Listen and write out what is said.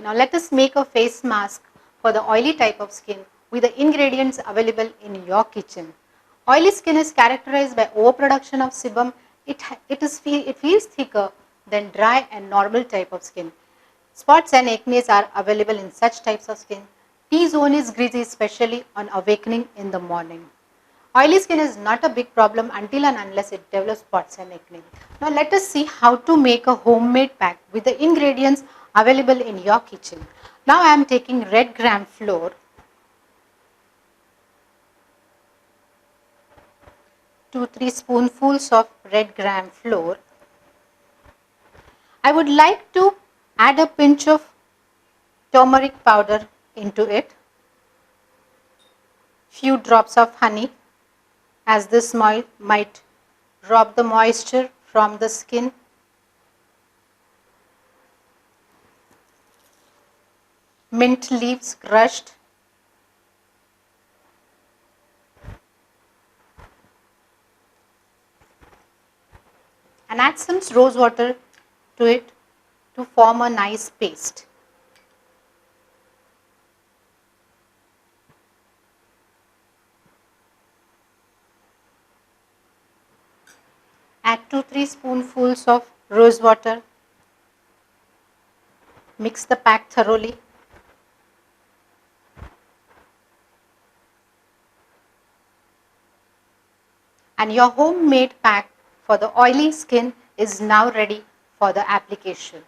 Okay, now let us make a face mask for the oily type of skin with the ingredients available in your kitchen. Oily skin is characterized by overproduction of sebum. It feels thicker than dry and normal type of skin. Spots and acne are available in such types of skin. T-zone is greasy, especially on awakening in the morning. Oily skin is not a big problem until and unless it develops spots and acne. Now let us see how to make a homemade pack with the ingredients available in your kitchen. Now I am taking red gram flour, 2-3 spoonfuls of red gram flour. I would like to add a pinch of turmeric powder into it, few drops of honey, as this might drop the moisture from the skin. Mint leaves crushed, and add some rose water to it to form a nice paste. Add 2-3 spoonfuls of rose water. Mix the pack thoroughly. And your homemade pack for the oily skin is now ready for the application.